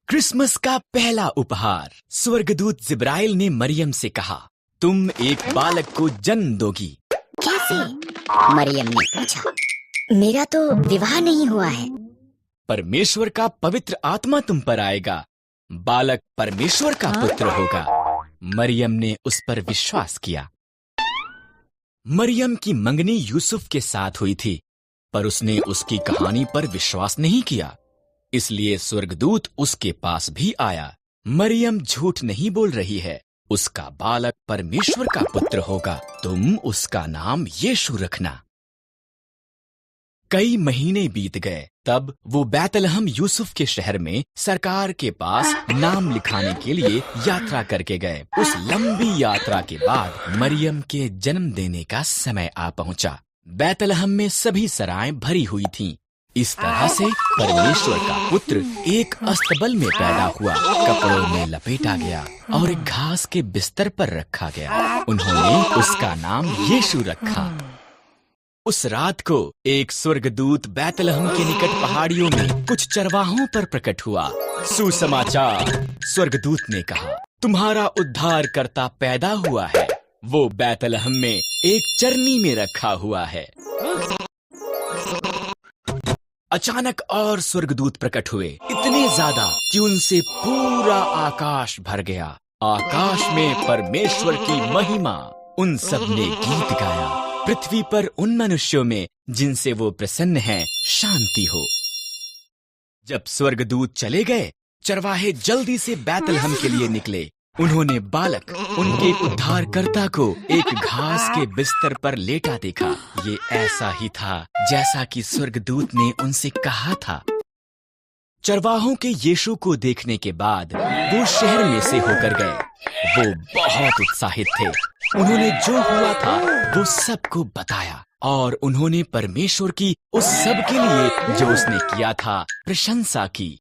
Christmas का पहला उपहार। स्वर्गदूत जिब्राइल ने मरियम से कहा, तुम एक बालक को जन्म दोगी। कैसे? मरियम ने पूछा। मेरा तो विवाह नहीं हुआ है। परमेश्वर का पवित्र आत्मा तुम पर आएगा, बालक परमेश्वर का पुत्र होगा। मरियम ने उस पर विश्वास किया। मरियम की मंगनी यूसुफ के साथ हुई थी, पर उसने उसकी कहानी पर विश्वास नहीं किया, इसलिए स्वर्गदूत उसके पास भी आया। मरियम झूठ नहीं बोल रही है, उसका बालक परमेश्वर का पुत्र होगा, तुम उसका नाम यीशु रखना। कई महीने बीत गए, तब वो बैतलहम यूसुफ के शहर में सरकार के पास नाम लिखाने के लिए यात्रा करके गए। उस लंबी यात्रा के बाद मरियम के जन्म देने का समय आ पहुंचा। बैतलहम में सभी सराएं भरी हुई थीं। इस तरह से परमेश्वर का पुत्र एक अस्तबल में पैदा हुआ, कपड़ों में लपेटा गया और एक घास के बिस्तर पर रखा गया। उन्होंने उसका नाम यीशु रखा। उस रात को एक स्वर्गदूत बैतलहम के निकट पहाड़ियों में कुछ चरवाहों पर प्रकट हुआ। सुसमाचार, स्वर्गदूत ने कहा, तुम्हारा उद्धारकर्ता पैदा हुआ है, वो बैतलहम में एक चरनी में रखा हुआ है। अचानक और स्वर्गदूत प्रकट हुए, इतने ज्यादा कि उनसे पूरा आकाश भर गया। आकाश में परमेश्वर की महिमा। उन सब ने गीत गाया, पृथ्वी पर उन मनुष्यों में जिनसे वो प्रसन्न हैं शांति हो। जब स्वर्गदूत चले गए, चरवाहे जल्दी से बैतलहम के लिए निकले। उन्होंने बालक, उनके उद्धारकर्ता को एक घास के बिस्तर पर लेटा देखा। ये ऐसा ही था जैसा कि स्वर्गदूत ने उनसे कहा था। चरवाहों के यीशु को देखने के बाद वो शहर में से होकर गए। वो बहुत उत्साहित थे। उन्होंने जो हुआ था वो सबको बताया और उन्होंने परमेश्वर की उस सब के लिए जो उसने किया था प्रशंसा की।